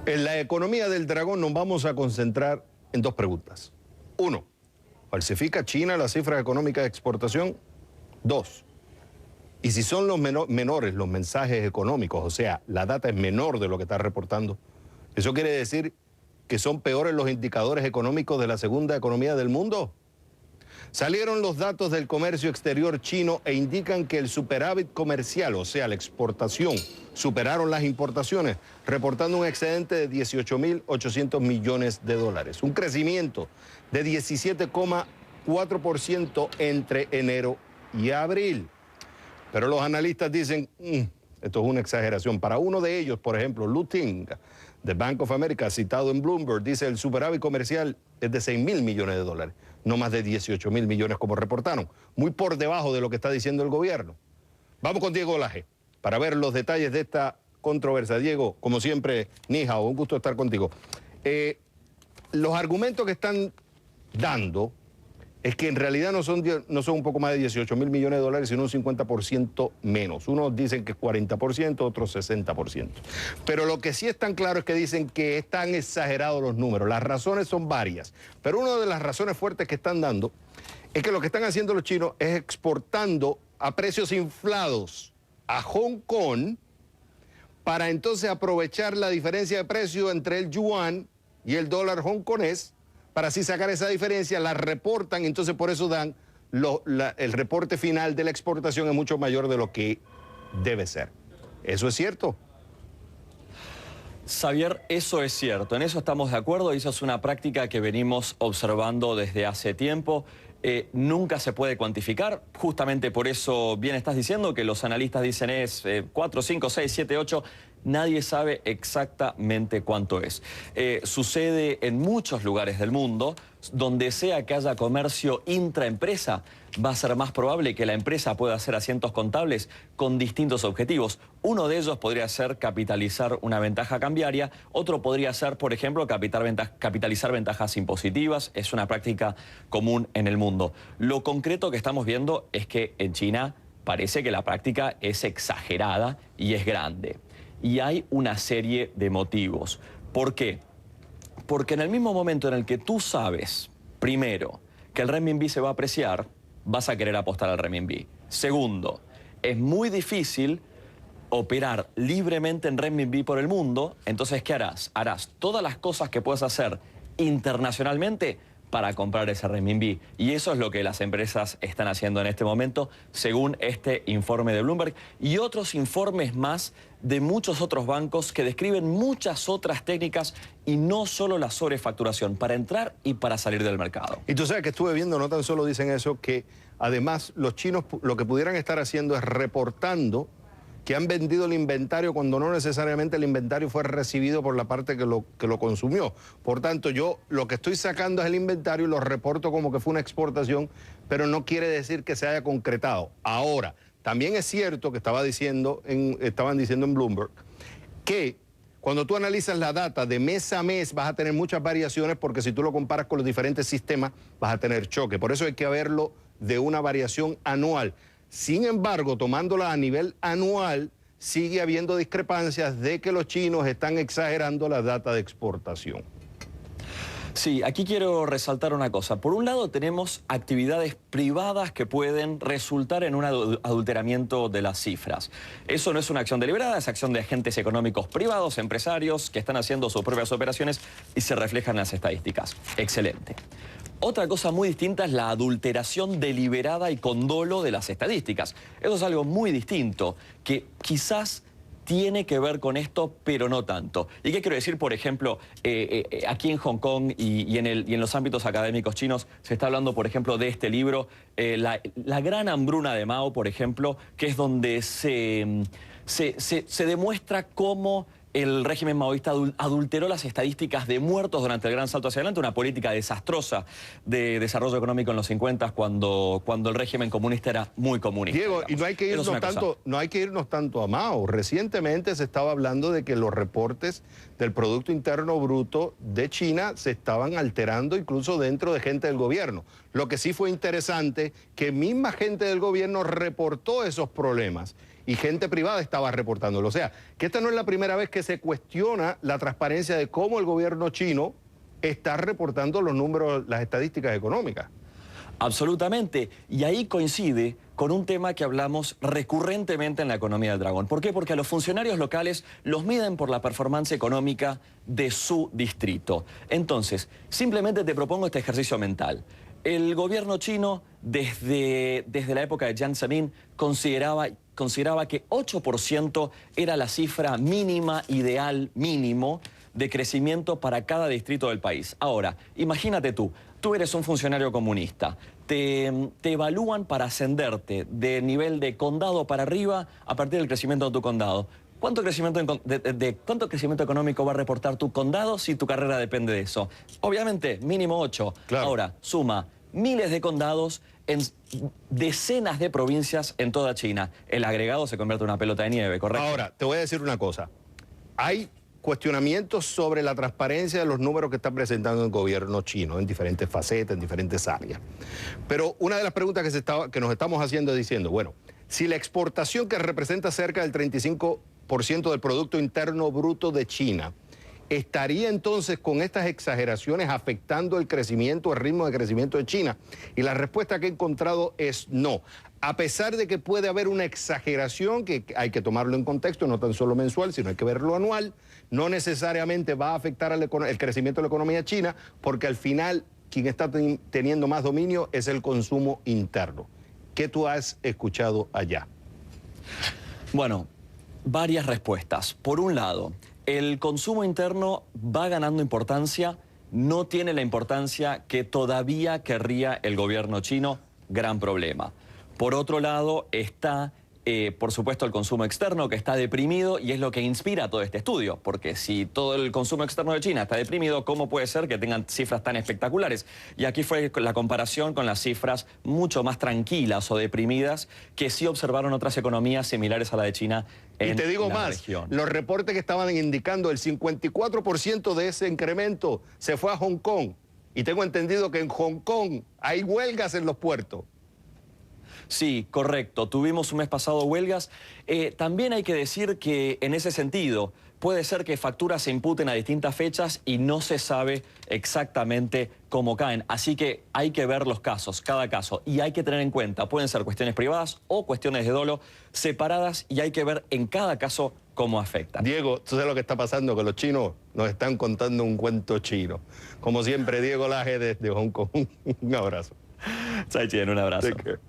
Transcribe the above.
En la economía del dragón nos vamos a concentrar en dos preguntas. Uno, ¿falsifica China las cifras económicas de exportación? Dos, y si son los menores los mensajes económicos, o sea, la data es menor de lo que está reportando, ¿eso quiere decir que son peores los indicadores económicos de la segunda economía del mundo? Salieron los datos del comercio exterior chino e indican que el superávit comercial, o sea, la exportación, superaron las importaciones, reportando un excedente de 18.800 millones de dólares, un crecimiento de 17,4% entre enero y abril. Pero los analistas dicen, esto es una exageración. Para uno de ellos, por ejemplo, Lu Ting, de Bank of America, citado en Bloomberg, dice el superávit comercial es de 6.000 millones de dólares, no más de 18.000 millones como reportaron, muy por debajo de lo que está diciendo el gobierno. Vamos con Diego Laje para ver los detalles de esta controversia. Diego, como siempre, ni hao, un gusto estar contigo. Los argumentos que están dando es que en realidad no son un poco más de 18.000 millones de dólares, sino un 50% menos. Unos dicen que es 40%, otros 60%. Pero lo que sí es tan claro es que dicen que están exagerados los números. Las razones son varias, pero una de las razones fuertes que están dando es que lo que están haciendo los chinos es exportando a precios inflados a Hong Kong para entonces aprovechar la diferencia de precio entre el yuan y el dólar hongkonés, para así sacar esa diferencia, la reportan, entonces por eso dan el reporte final de la exportación es mucho mayor de lo que debe ser. ¿Eso es cierto? Xavier, eso es cierto, en eso estamos de acuerdo y eso es una práctica que venimos observando desde hace tiempo. Nunca se puede cuantificar, justamente por eso bien estás diciendo que los analistas dicen es 4, 5, 6, 7, 8... Nadie sabe exactamente cuánto es. Sucede en muchos lugares del mundo, donde sea que haya comercio intraempresa, va a ser más probable que la empresa pueda hacer asientos contables con distintos objetivos. Uno de ellos podría ser capitalizar una ventaja cambiaria, otro podría ser, por ejemplo, capitalizar ventajas impositivas. Es una práctica común en el mundo. Lo concreto que estamos viendo es que en China parece que la práctica es exagerada y es grande. Y hay una serie de motivos. ¿Por qué? Porque en el mismo momento en el que tú sabes, primero, que el renminbi se va a apreciar, vas a querer apostar al renminbi. Segundo, es muy difícil operar libremente en renminbi por el mundo, entonces ¿qué harás? Harás todas las cosas que puedes hacer internacionalmente para comprar ese renminbi. Y eso es lo que las empresas están haciendo en este momento, según este informe de Bloomberg y otros informes más de muchos otros bancos que describen muchas otras técnicas y no solo la sobrefacturación, para entrar y para salir del mercado. Y tú sabes que estuve viendo, no tan solo dicen eso, que además los chinos lo que pudieran estar haciendo es reportando que han vendido el inventario cuando no necesariamente el inventario fue recibido por la parte que lo consumió. Por tanto, yo lo que estoy sacando es el inventario y lo reporto como que fue una exportación, pero no quiere decir que se haya concretado. Ahora, también es cierto que estaban diciendo en Bloomberg que cuando tú analizas la data de mes a mes vas a tener muchas variaciones, porque si tú lo comparas con los diferentes sistemas vas a tener choque. Por eso hay que verlo de una variación anual. Sin embargo, tomándola a nivel anual, sigue habiendo discrepancias de que los chinos están exagerando la data de exportación. Sí, aquí quiero resaltar una cosa. Por un lado tenemos actividades privadas que pueden resultar en un adulteramiento de las cifras. Eso no es una acción deliberada, es acción de agentes económicos privados, empresarios, que están haciendo sus propias operaciones y se reflejan en las estadísticas. Excelente. Otra cosa muy distinta es la adulteración deliberada y con dolo de las estadísticas. Eso es algo muy distinto, que quizás tiene que ver con esto, pero no tanto. ¿Y qué quiero decir? Por ejemplo, aquí en Hong Kong y en los ámbitos académicos chinos se está hablando, por ejemplo, de este libro, la gran hambruna de Mao, por ejemplo, que es donde se demuestra cómo el régimen maoísta adulteró las estadísticas de muertos durante el gran salto hacia adelante, una política desastrosa de desarrollo económico en los 50 cuando el régimen comunista era muy comunista. Diego, digamos. y no hay que irnos tanto a Mao. Recientemente se estaba hablando de que los reportes del Producto Interno Bruto de China se estaban alterando incluso dentro de gente del gobierno. Lo que sí fue interesante, que misma gente del gobierno reportó esos problemas y gente privada estaba reportándolo. O sea, que esta no es la primera vez que se cuestiona la transparencia de cómo el gobierno chino está reportando los números, las estadísticas económicas. Absolutamente. Y ahí coincide con un tema que hablamos recurrentemente en la economía del dragón. ¿Por qué? Porque a los funcionarios locales los miden por la performance económica de su distrito. Entonces, simplemente te propongo este ejercicio mental. El gobierno chino, desde la época de Jiang Zemin, consideraba que 8% era la cifra mínima, ideal, mínimo, de crecimiento para cada distrito del país. Ahora, imagínate tú eres un funcionario comunista, te evalúan para ascenderte de nivel de condado para arriba a partir del crecimiento de tu condado. ¿Cuánto cuánto crecimiento económico va a reportar tu condado si tu carrera depende de eso? Obviamente, mínimo 8. Claro. Ahora, suma miles de condados en decenas de provincias en toda China. El agregado se convierte en una pelota de nieve, ¿correcto? Ahora, te voy a decir una cosa. Hay cuestionamientos sobre la transparencia de los números que está presentando el gobierno chino en diferentes facetas, en diferentes áreas. Pero una de las preguntas que nos estamos haciendo es diciendo, bueno, si la exportación, que representa cerca del 35% del Producto Interno Bruto de China, ¿estaría entonces con estas exageraciones afectando el crecimiento, el ritmo de crecimiento de China? Y la respuesta que he encontrado es no. A pesar de que puede haber una exageración, que hay que tomarlo en contexto, no tan solo mensual, sino hay que verlo anual, no necesariamente va a afectar el crecimiento de la economía china, porque al final quien está teniendo más dominio es el consumo interno. ¿Qué tú has escuchado allá? Bueno, varias respuestas. Por un lado, el consumo interno va ganando importancia, no tiene la importancia que todavía querría el gobierno chino, gran problema. Por otro lado, está, por supuesto, el consumo externo, que está deprimido, y es lo que inspira todo este estudio, porque si todo el consumo externo de China está deprimido, ¿cómo puede ser que tengan cifras tan espectaculares? Y aquí fue la comparación con las cifras mucho más tranquilas o deprimidas que sí observaron otras economías similares a la de China en la región. Y te digo más, los reportes que estaban indicando el 54% de ese incremento se fue a Hong Kong. Y tengo entendido que en Hong Kong hay huelgas en los puertos. Sí, correcto. Tuvimos un mes pasado huelgas. También hay que decir que en ese sentido puede ser que facturas se imputen a distintas fechas y no se sabe exactamente cómo caen. Así que hay que ver los casos, cada caso. Y hay que tener en cuenta, pueden ser cuestiones privadas o cuestiones de dolo separadas, y hay que ver en cada caso cómo afectan. Diego, tú sabes lo que está pasando, que los chinos nos están contando un cuento chino. Como siempre, Diego Laje desde Hong Kong. Un abrazo. Chai Chien, un abrazo.